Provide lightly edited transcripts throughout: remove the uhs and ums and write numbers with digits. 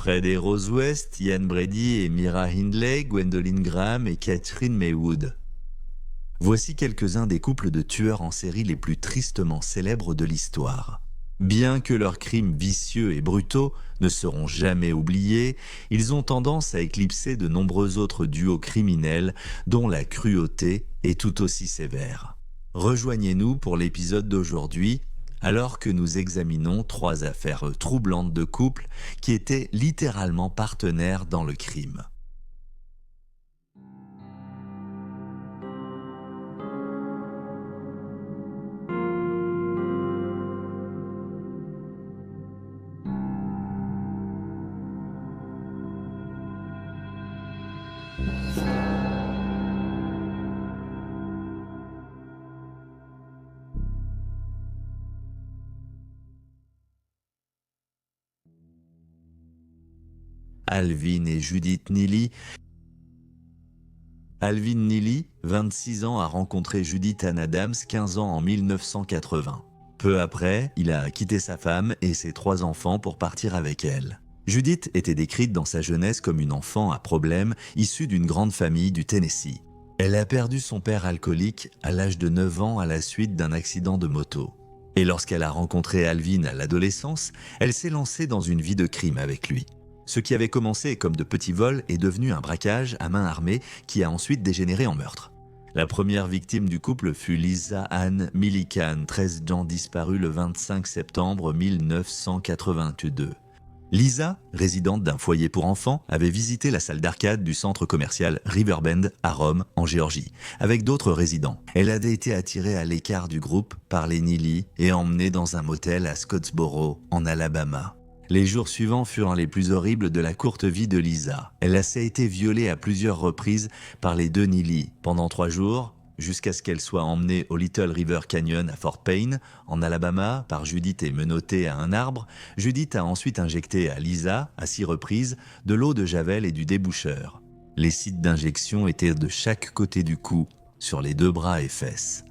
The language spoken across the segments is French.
Fred et Rose West, Ian Brady et Myra Hindley, Gwendolyn Graham et Catherine Maywood. Voici quelques-uns des couples de tueurs en série les plus tristement célèbres de l'histoire. Bien que leurs crimes vicieux et brutaux ne seront jamais oubliés, ils ont tendance à éclipser de nombreux autres duos criminels dont la cruauté est tout aussi sévère. Rejoignez-nous pour l'épisode d'aujourd'hui, alors que nous examinons 3 affaires troublantes de couples qui étaient littéralement partenaires dans le crime. Alvin et Judith Neely. Alvin Neely, 26 ans, a rencontré Judith Ann Adams, 15 ans, en 1980. Peu après, il a quitté sa femme et ses 3 enfants pour partir avec elle. Judith était décrite dans sa jeunesse comme une enfant à problème issue d'une grande famille du Tennessee. Elle a perdu son père alcoolique à l'âge de 9 ans à la suite d'un accident de moto. Et lorsqu'elle a rencontré Alvin à l'adolescence, elle s'est lancée dans une vie de crime avec lui. Ce qui avait commencé comme de petits vols est devenu un braquage à main armée qui a ensuite dégénéré en meurtre. La première victime du couple fut Lisa Ann Millican, 13 ans, disparue le 25 septembre 1982. Lisa, résidente d'un foyer pour enfants, avait visité la salle d'arcade du centre commercial Riverbend à Rome, en Géorgie, avec d'autres résidents. Elle avait été attirée à l'écart du groupe par les Neely et emmenée dans un motel à Scottsboro, en Alabama. Les jours suivants furent les plus horribles de la courte vie de Lisa. Elle a été violée à plusieurs reprises par les 2 Neely pendant 3 jours, jusqu'à ce qu'elle soit emmenée au Little River Canyon à Fort Payne, en Alabama, par Judith et menottée à un arbre. Judith a ensuite injecté à Lisa, à 6 reprises, de l'eau de javel et du déboucheur. Les sites d'injection étaient de chaque côté du cou, sur les 2 bras et fesses.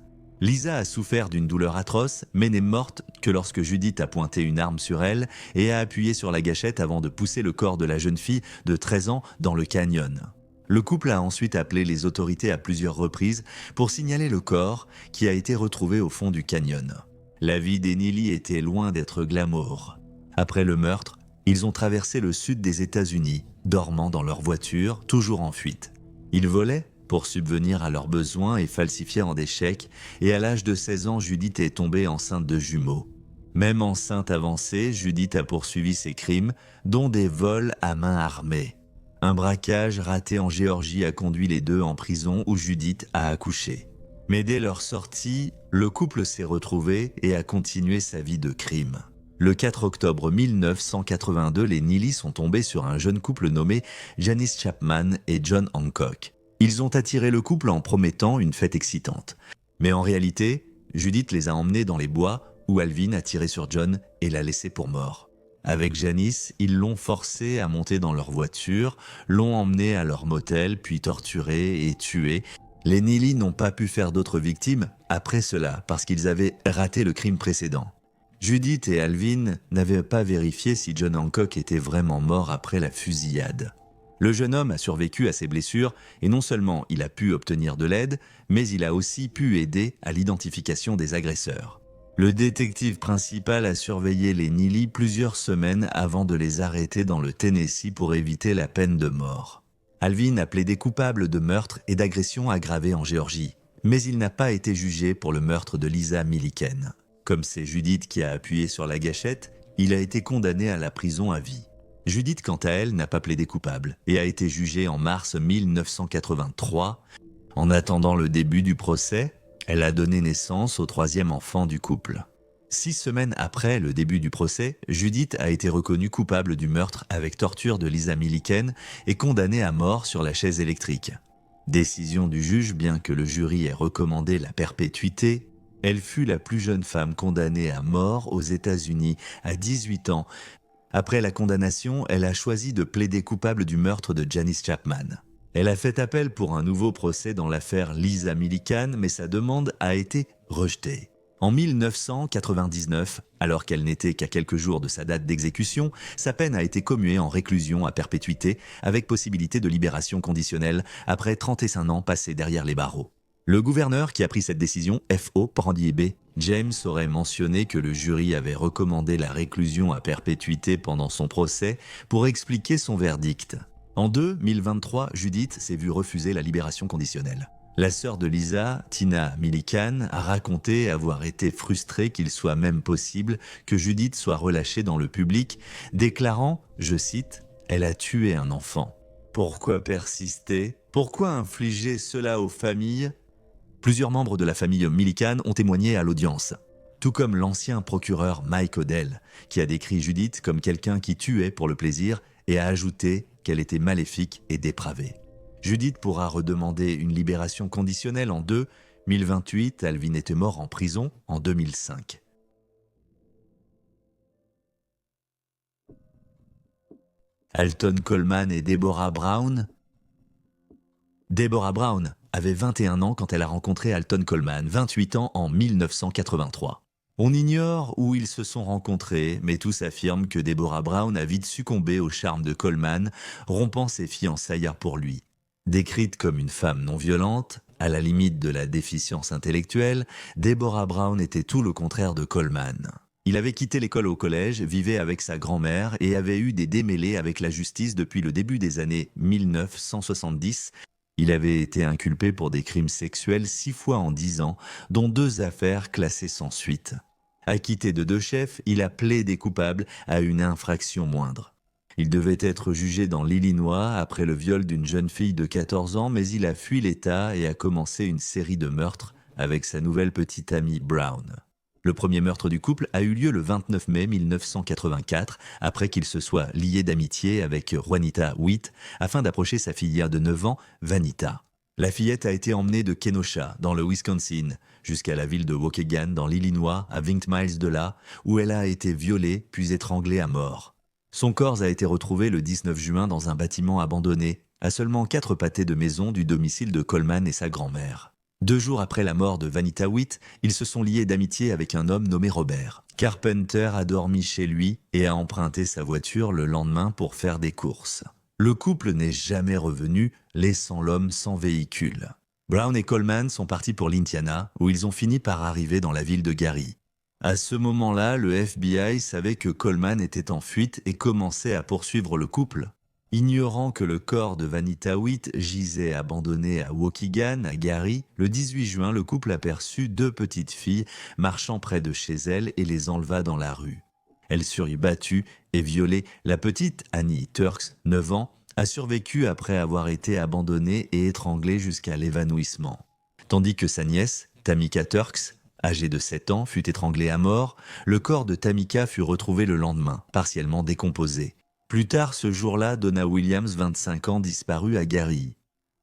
Lisa a souffert d'une douleur atroce, mais n'est morte que lorsque Judith a pointé une arme sur elle et a appuyé sur la gâchette avant de pousser le corps de la jeune fille de 13 ans dans le canyon. Le couple a ensuite appelé les autorités à plusieurs reprises pour signaler le corps qui a été retrouvé au fond du canyon. La vie des Neely était loin d'être glamour. Après le meurtre, ils ont traversé le sud des États-Unis, dormant dans leur voiture, toujours en fuite. Ils volaient pour subvenir à leurs besoins et falsifier en des chèques, et à l'âge de 16 ans, Judith est tombée enceinte de jumeaux. Même enceinte avancée, Judith a poursuivi ses crimes, dont des vols à main armée. Un braquage raté en Géorgie a conduit les 2 en prison où Judith a accouché. Mais dès leur sortie, le couple s'est retrouvé et a continué sa vie de crime. Le 4 octobre 1982, les Neely sont tombés sur un jeune couple nommé Janice Chapman et John Hancock. Ils ont attiré le couple en promettant une fête excitante. Mais en réalité, Judith les a emmenés dans les bois où Alvin a tiré sur John et l'a laissé pour mort. Avec Janice, ils l'ont forcé à monter dans leur voiture, l'ont emmené à leur motel, puis torturé et tué. Les Neely n'ont pas pu faire d'autres victimes après cela parce qu'ils avaient raté le crime précédent. Judith et Alvin n'avaient pas vérifié si John Hancock était vraiment mort après la fusillade. Le jeune homme a survécu à ses blessures et non seulement il a pu obtenir de l'aide, mais il a aussi pu aider à l'identification des agresseurs. Le détective principal a surveillé les Neely plusieurs semaines avant de les arrêter dans le Tennessee pour éviter la peine de mort. Alvin a plaidé coupable de meurtre et d'agression aggravée en Géorgie, mais il n'a pas été jugé pour le meurtre de Lisa Millican. Comme c'est Judith qui a appuyé sur la gâchette, il a été condamné à la prison à vie. Judith, quant à elle, n'a pas plaidé coupable et a été jugée en mars 1983. En attendant le début du procès, elle a donné naissance au 3e enfant du couple. 6 semaines après le début du procès, Judith a été reconnue coupable du meurtre avec torture de Lisa Millican et condamnée à mort sur la chaise électrique. Décision du juge, bien que le jury ait recommandé la perpétuité, elle fut la plus jeune femme condamnée à mort aux États-Unis à 18 ans. Après la condamnation, elle a choisi de plaider coupable du meurtre de Janice Chapman. Elle a fait appel pour un nouveau procès dans l'affaire Lisa Millican, mais sa demande a été rejetée. En 1999, alors qu'elle n'était qu'à quelques jours de sa date d'exécution, sa peine a été commuée en réclusion à perpétuité avec possibilité de libération conditionnelle après 35 ans passés derrière les barreaux. Le gouverneur qui a pris cette décision, F.O. Prandtl, James, aurait mentionné que le jury avait recommandé la réclusion à perpétuité pendant son procès pour expliquer son verdict. En 2023, Judith s'est vue refuser la libération conditionnelle. La sœur de Lisa, Tina Millican, a raconté avoir été frustrée qu'il soit même possible que Judith soit relâchée dans le public, déclarant, je cite, « Elle a tué un enfant. Pourquoi persister? Pourquoi infliger cela aux familles ?» Plusieurs membres de la famille Millican ont témoigné à l'audience, tout comme l'ancien procureur Mike Odell, qui a décrit Judith comme quelqu'un qui tuait pour le plaisir et a ajouté qu'elle était maléfique et dépravée. Judith pourra redemander une libération conditionnelle en 2028. Alvin était mort en prison en 2005. Alton Coleman et Deborah Brown. Deborah Brown avait 21 ans quand elle a rencontré Alton Coleman, 28 ans en 1983. On ignore où ils se sont rencontrés, mais tous affirment que Deborah Brown a vite succombé au charme de Coleman, rompant ses fiançailles pour lui. Décrite comme une femme non violente, à la limite de la déficience intellectuelle, Deborah Brown était tout le contraire de Coleman. Il avait quitté l'école au collège, vivait avec sa grand-mère et avait eu des démêlés avec la justice depuis le début des années 1970. Il avait été inculpé pour des crimes sexuels 6 fois en 10 ans, dont 2 affaires classées sans suite. Acquitté de 2 chefs, il a plaidé coupable à une infraction moindre. Il devait être jugé dans l'Illinois après le viol d'une jeune fille de 14 ans, mais il a fui l'État et a commencé une série de meurtres avec sa nouvelle petite amie Brown. Le premier meurtre du couple a eu lieu le 29 mai 1984, après qu'il se soit lié d'amitié avec Juanita Witt afin d'approcher sa fillette de 9 ans, Vanita. La fillette a été emmenée de Kenosha, dans le Wisconsin, jusqu'à la ville de Waukegan, dans l'Illinois, à 20 miles de là, où elle a été violée puis étranglée à mort. Son corps a été retrouvé le 19 juin dans un bâtiment abandonné, à seulement 4 pâtés de maison du domicile de Coleman et sa grand-mère. 2 jours après la mort de Vanita Witt, ils se sont liés d'amitié avec un homme nommé Robert. Carpenter a dormi chez lui et a emprunté sa voiture le lendemain pour faire des courses. Le couple n'est jamais revenu, laissant l'homme sans véhicule. Brown et Coleman sont partis pour l'Indiana, où ils ont fini par arriver dans la ville de Gary. À ce moment-là, le FBI savait que Coleman était en fuite et commençait à poursuivre le couple. Ignorant que le corps de Vanita Witt gisait abandonné à Waukegan, à Gary, le 18 juin, le couple aperçut 2 petites filles marchant près de chez elle et les enleva dans la rue. Elles furent battues et violées. La petite, Annie Turks, 9 ans, a survécu après avoir été abandonnée et étranglée jusqu'à l'évanouissement. Tandis que sa nièce, Tamika Turks, âgée de 7 ans, fut étranglée à mort, le corps de Tamika fut retrouvé le lendemain, partiellement décomposé. Plus tard ce jour-là, Donna Williams, 25 ans, disparut à Gary.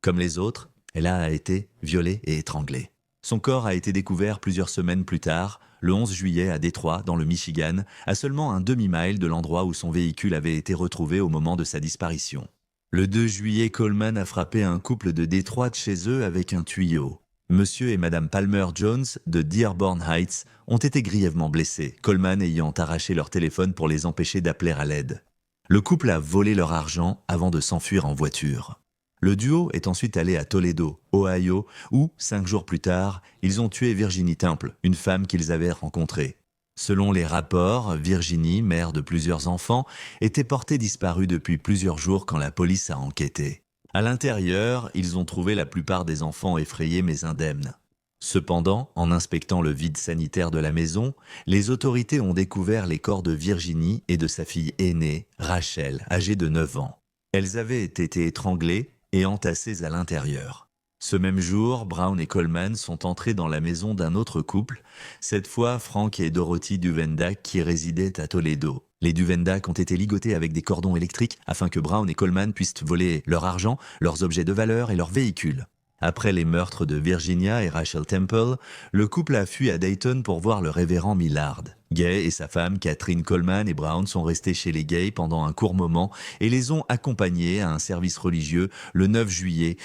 Comme les autres, elle a été violée et étranglée. Son corps a été découvert plusieurs semaines plus tard, le 11 juillet à Détroit, dans le Michigan, à seulement un demi-mile de l'endroit où son véhicule avait été retrouvé au moment de sa disparition. Le 2 juillet, Coleman a frappé un couple de Détroit de chez eux avec un tuyau. Monsieur et Madame Palmer Jones de Dearborn Heights ont été grièvement blessés, Coleman ayant arraché leur téléphone pour les empêcher d'appeler à l'aide. Le couple a volé leur argent avant de s'enfuir en voiture. Le duo est ensuite allé à Toledo, Ohio, où, 5 jours plus tard, ils ont tué Virginie Temple, une femme qu'ils avaient rencontrée. Selon les rapports, Virginie, mère de plusieurs enfants, était portée disparue depuis plusieurs jours quand la police a enquêté. À l'intérieur, ils ont trouvé la plupart des enfants effrayés mais indemnes. Cependant, en inspectant le vide sanitaire de la maison, les autorités ont découvert les corps de Virginie et de sa fille aînée, Rachel, âgée de 9 ans. Elles avaient été étranglées et entassées à l'intérieur. Ce même jour, Brown et Coleman sont entrés dans la maison d'un autre couple, cette fois Frank et Dorothy Duvendak qui résidaient à Toledo. Les Duvendak ont été ligotés avec des cordons électriques afin que Brown et Coleman puissent voler leur argent, leurs objets de valeur et leurs véhicules. Après les meurtres de Virginia et Rachel Temple, le couple a fui à Dayton pour voir le révérend Millard. Gay et sa femme Catherine Coleman et Brown sont restés chez les Gay pendant un court moment et les ont accompagnés à un service religieux le 9 juillet.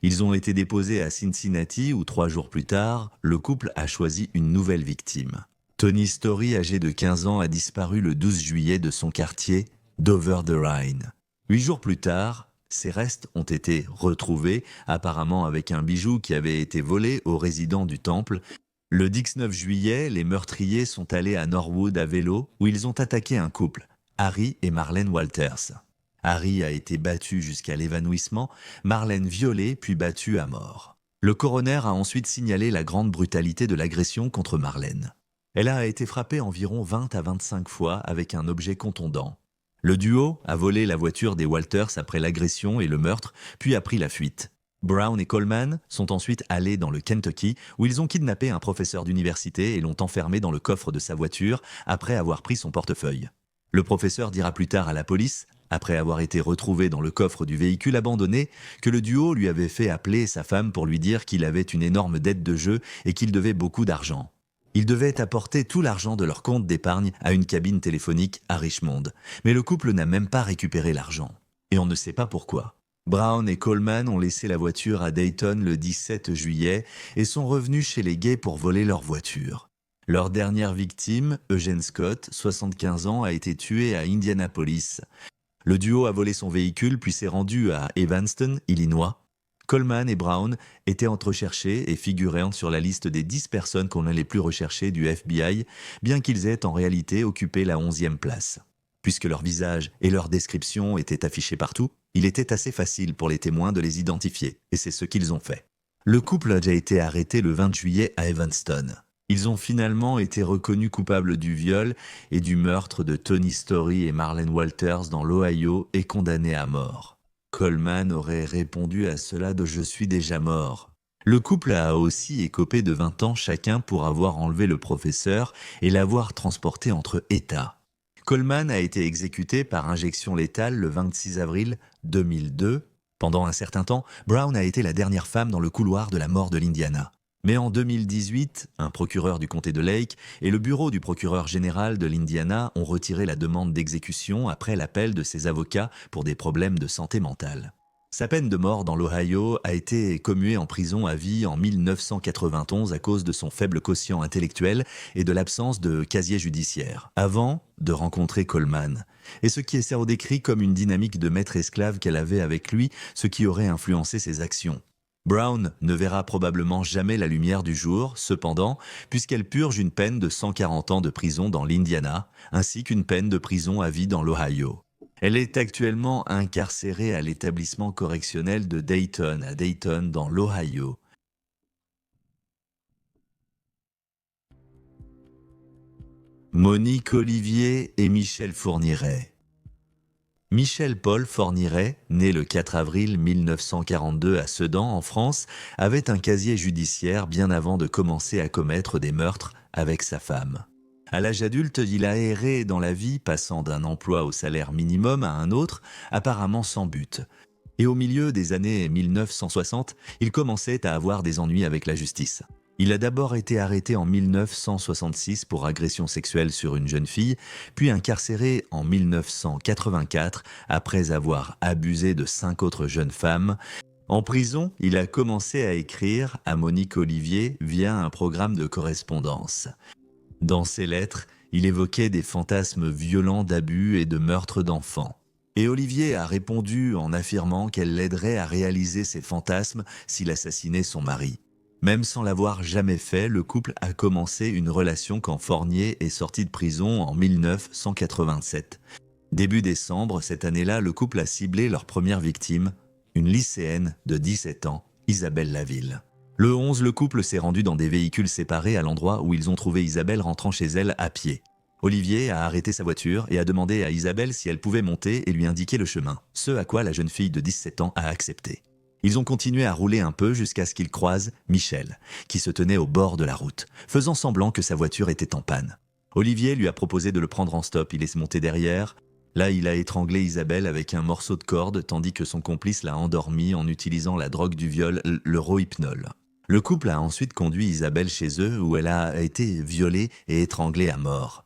Ils ont été déposés à Cincinnati où 3 jours plus tard, le couple a choisi une nouvelle victime. Tony Story, âgé de 15 ans, a disparu le 12 juillet de son quartier d'Over the Rhine. 8 jours plus tard, ses restes ont été retrouvés, apparemment avec un bijou qui avait été volé aux résidents du temple. Le 19 juillet, les meurtriers sont allés à Norwood à vélo où ils ont attaqué un couple, Harry et Marlene Walters. Harry a été battu jusqu'à l'évanouissement, Marlene violée puis battue à mort. Le coroner a ensuite signalé la grande brutalité de l'agression contre Marlene. Elle a été frappée environ 20 à 25 fois avec un objet contondant. Le duo a volé la voiture des Walters après l'agression et le meurtre, puis a pris la fuite. Brown et Coleman sont ensuite allés dans le Kentucky où ils ont kidnappé un professeur d'université et l'ont enfermé dans le coffre de sa voiture après avoir pris son portefeuille. Le professeur dira plus tard à la police, après avoir été retrouvé dans le coffre du véhicule abandonné, que le duo lui avait fait appeler sa femme pour lui dire qu'il avait une énorme dette de jeu et qu'il devait beaucoup d'argent. Ils devaient apporter tout l'argent de leur compte d'épargne à une cabine téléphonique à Richmond, mais le couple n'a même pas récupéré l'argent. Et on ne sait pas pourquoi. Brown et Coleman ont laissé la voiture à Dayton le 17 juillet et sont revenus chez les gays pour voler leur voiture. Leur dernière victime, Eugene Scott, 75 ans, a été tué à Indianapolis. Le duo a volé son véhicule puis s'est rendu à Evanston, Illinois. Coleman et Brown étaient recherchés et figuraient sur la liste des 10 personnes qu'on allait plus rechercher du FBI, bien qu'ils aient en réalité occupé la 11e place. Puisque leur visage et leur description étaient affichés partout, il était assez facile pour les témoins de les identifier, et c'est ce qu'ils ont fait. Le couple a déjà été arrêté le 20 juillet à Evanston. Ils ont finalement été reconnus coupables du viol et du meurtre de Tony Story et Marlene Walters dans l'Ohio et condamnés à mort. Coleman aurait répondu à cela de « Je suis déjà mort ». Le couple a aussi écopé de 20 ans chacun pour avoir enlevé le professeur et l'avoir transporté entre États. Coleman a été exécuté par injection létale le 26 avril 2002. Pendant un certain temps, Brown a été la dernière femme dans le couloir de la mort de l'Indiana. Mais en 2018, un procureur du comté de Lake et le bureau du procureur général de l'Indiana ont retiré la demande d'exécution après l'appel de ses avocats pour des problèmes de santé mentale. Sa peine de mort dans l'Ohio a été commuée en prison à vie en 1991 à cause de son faible quotient intellectuel et de l'absence de casier judiciaire, avant de rencontrer Coleman. Et ce qui est décrit comme une dynamique de maître-esclave qu'elle avait avec lui, ce qui aurait influencé ses actions. Brown ne verra probablement jamais la lumière du jour, cependant, puisqu'elle purge une peine de 140 ans de prison dans l'Indiana, ainsi qu'une peine de prison à vie dans l'Ohio. Elle est actuellement incarcérée à l'établissement correctionnel de Dayton, à Dayton, dans l'Ohio. Monique Olivier et Michel Fourniret. Michel Paul Fourniret, né le 4 avril 1942 à Sedan, en France, avait un casier judiciaire bien avant de commencer à commettre des meurtres avec sa femme. À l'âge adulte, il a erré dans la vie, passant d'un emploi au salaire minimum à un autre, apparemment sans but. Et au milieu des années 1960, il commençait à avoir des ennuis avec la justice. Il a d'abord été arrêté en 1966 pour agression sexuelle sur une jeune fille, puis incarcéré en 1984 après avoir abusé de 5 autres jeunes femmes. En prison, il a commencé à écrire à Monique Olivier via un programme de correspondance. Dans ses lettres, il évoquait des fantasmes violents d'abus et de meurtres d'enfants. Et Olivier a répondu en affirmant qu'elle l'aiderait à réaliser ses fantasmes s'il assassinait son mari. Même sans l'avoir jamais fait, le couple a commencé une relation quand Fourniret est sorti de prison en 1987. Début décembre, cette année-là, le couple a ciblé leur première victime, une lycéenne de 17 ans, Isabelle Laville. Le 11, le couple s'est rendu dans des véhicules séparés à l'endroit où ils ont trouvé Isabelle rentrant chez elle à pied. Olivier a arrêté sa voiture et a demandé à Isabelle si elle pouvait monter et lui indiquer le chemin, ce à quoi la jeune fille de 17 ans a accepté. Ils ont continué à rouler un peu jusqu'à ce qu'ils croisent Michel, qui se tenait au bord de la route, faisant semblant que sa voiture était en panne. Olivier lui a proposé de le prendre en stop, il est monté derrière. Là, il a étranglé Isabelle avec un morceau de corde, tandis que son complice l'a endormie en utilisant la drogue du viol, le rohypnol. Le couple a ensuite conduit Isabelle chez eux, où elle a été violée et étranglée à mort.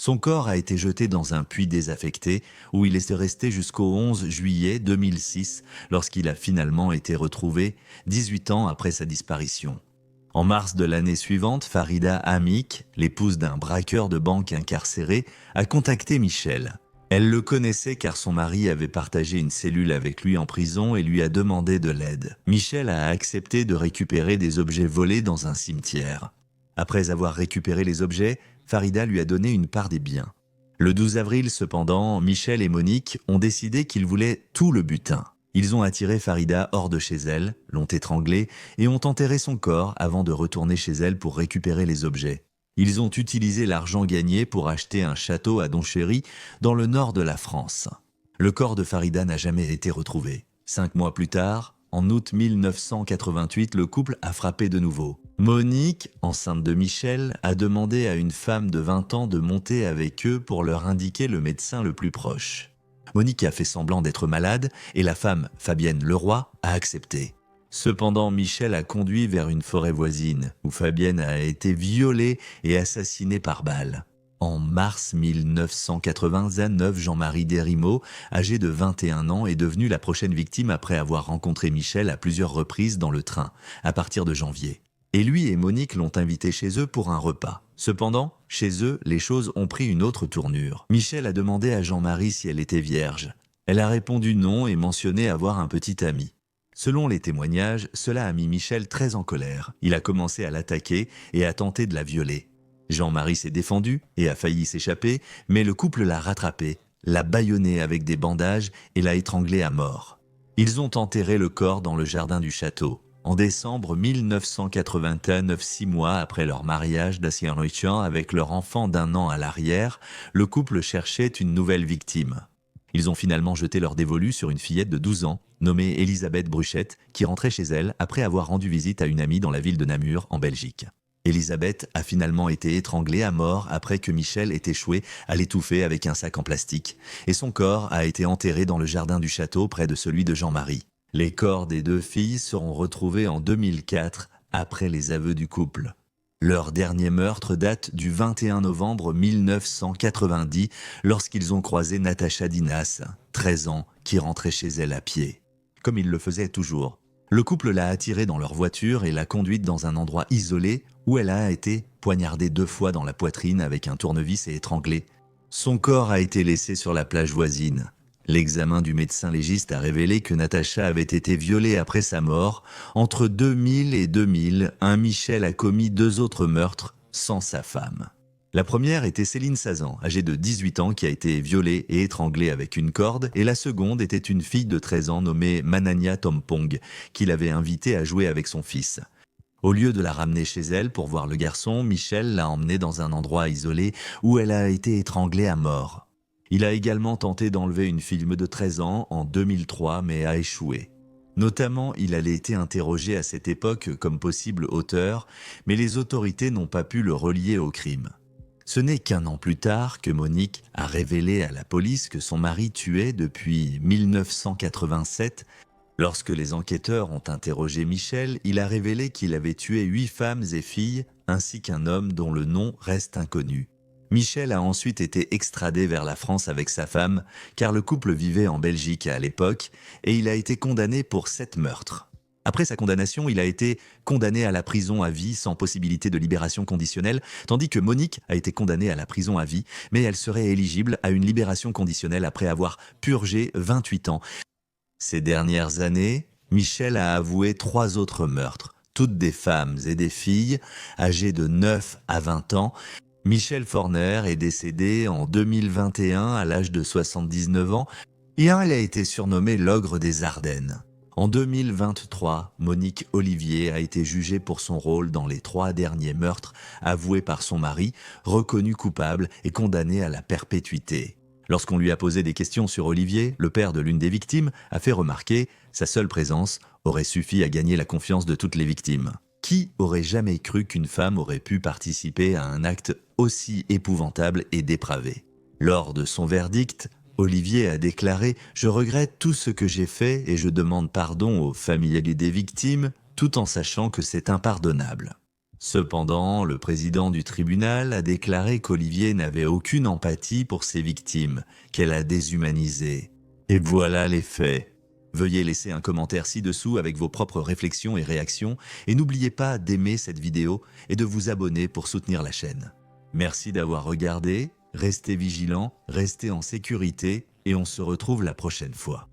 Son corps a été jeté dans un puits désaffecté où il est resté jusqu'au 11 juillet 2006 lorsqu'il a finalement été retrouvé 18 ans après sa disparition. En mars de l'année suivante, Farida Hamik, l'épouse d'un braqueur de banque incarcéré, a contacté Michel. Elle le connaissait car son mari avait partagé une cellule avec lui en prison et lui a demandé de l'aide. Michel a accepté de récupérer des objets volés dans un cimetière. Après avoir récupéré les objets, Farida lui a donné une part des biens. Le 12 avril, cependant, Michel et Monique ont décidé qu'ils voulaient tout le butin. Ils ont attiré Farida hors de chez elle, l'ont étranglée et ont enterré son corps avant de retourner chez elle pour récupérer les objets. Ils ont utilisé l'argent gagné pour acheter un château à Donchéry, dans le nord de la France. Le corps de Farida n'a jamais été retrouvé. 5 mois plus tard, en août 1988, le couple a frappé de nouveau. Monique, enceinte de Michel, a demandé à une femme de 20 ans de monter avec eux pour leur indiquer le médecin le plus proche. Monique a fait semblant d'être malade et la femme, Fabienne Leroy, a accepté. Cependant, Michel a conduit vers une forêt voisine où Fabienne a été violée et assassinée par balle. En mars 1989, Jean-Marie Desrimeaux, âgé de 21 ans, est devenu la prochaine victime après avoir rencontré Michel à plusieurs reprises dans le train, à partir de janvier. Et lui et Monique l'ont invité chez eux pour un repas. Cependant, chez eux, les choses ont pris une autre tournure. Michel a demandé à Jean-Marie si elle était vierge. Elle a répondu non et mentionné avoir un petit ami. Selon les témoignages, cela a mis Michel très en colère. Il a commencé à l'attaquer et a tenté de la violer. Jean-Marie s'est défendu et a failli s'échapper, mais le couple l'a rattrapé, l'a bâillonné avec des bandages et l'a étranglé à mort. Ils ont enterré le corps dans le jardin du château. En décembre 1989, 6 mois après leur mariage d'Assien-Ruchan avec leur enfant d'1 an à l'arrière, le couple cherchait une nouvelle victime. Ils ont finalement jeté leur dévolu sur une fillette de 12 ans, nommée Elisabeth Bruchette, qui rentrait chez elle après avoir rendu visite à une amie dans la ville de Namur, en Belgique. Elisabeth a finalement été étranglée à mort après que Michel ait échoué à l'étouffer avec un sac en plastique, et son corps a été enterré dans le jardin du château près de celui de Jean-Marie. Les corps des 2 filles seront retrouvés en 2004, après les aveux du couple. Leur dernier meurtre date du 21 novembre 1990, lorsqu'ils ont croisé Natacha Dinas, 13 ans, qui rentrait chez elle à pied. Comme ils le faisaient toujours. Le couple l'a attirée dans leur voiture et l'a conduite dans un endroit isolé où elle a été poignardée 2 fois dans la poitrine avec un tournevis et étranglée. Son corps a été laissé sur la plage voisine. L'examen du médecin légiste a révélé que Natacha avait été violée après sa mort. Entre 2000 et 2000, un Michel a commis 2 autres meurtres sans sa femme. La première était Céline Sazan, âgée de 18 ans, qui a été violée et étranglée avec une corde, et la seconde était une fille de 13 ans nommée Manania Tompong, qu'il avait invitée à jouer avec son fils. Au lieu de la ramener chez elle pour voir le garçon, Michel l'a emmenée dans un endroit isolé où elle a été étranglée à mort. Il a également tenté d'enlever une fille de 13 ans en 2003, mais a échoué. Notamment, il avait été interrogé à cette époque comme possible auteur, mais les autorités n'ont pas pu le relier au crime. Ce n'est qu'1 an plus tard que Monique a révélé à la police que son mari tuait depuis 1987. Lorsque les enquêteurs ont interrogé Michel, il a révélé qu'il avait tué 8 femmes et filles, ainsi qu'un homme dont le nom reste inconnu. Michel a ensuite été extradé vers la France avec sa femme, car le couple vivait en Belgique à l'époque, et il a été condamné pour 7 meurtres. Après sa condamnation, il a été condamné à la prison à vie sans possibilité de libération conditionnelle, tandis que Monique a été condamnée à la prison à vie, mais elle serait éligible à une libération conditionnelle après avoir purgé 28 ans. Ces dernières années, Michel a avoué 3 autres meurtres, toutes des femmes et des filles, âgées de 9 à 20 ans. Michel Forner est décédé en 2021 à l'âge de 79 ans et il a été surnommé l'ogre des Ardennes. En 2023, Monique Olivier a été jugée pour son rôle dans les 3 derniers meurtres avoués par son mari, reconnu coupable et condamné à la perpétuité. Lorsqu'on lui a posé des questions sur Olivier, le père de l'une des victimes a fait remarquer sa seule présence aurait suffi à gagner la confiance de toutes les victimes. Qui aurait jamais cru qu'une femme aurait pu participer à un acte aussi épouvantable et dépravé? Lors de son verdict, Olivier a déclaré « Je regrette tout ce que j'ai fait et je demande pardon aux familles des victimes, tout en sachant que c'est impardonnable ». Cependant, le président du tribunal a déclaré qu'Olivier n'avait aucune empathie pour ses victimes, qu'elle a déshumanisées. Et voilà les faits. Veuillez laisser un commentaire ci-dessous avec vos propres réflexions et réactions, et n'oubliez pas d'aimer cette vidéo et de vous abonner pour soutenir la chaîne. Merci d'avoir regardé, restez vigilants, restez en sécurité, et on se retrouve la prochaine fois.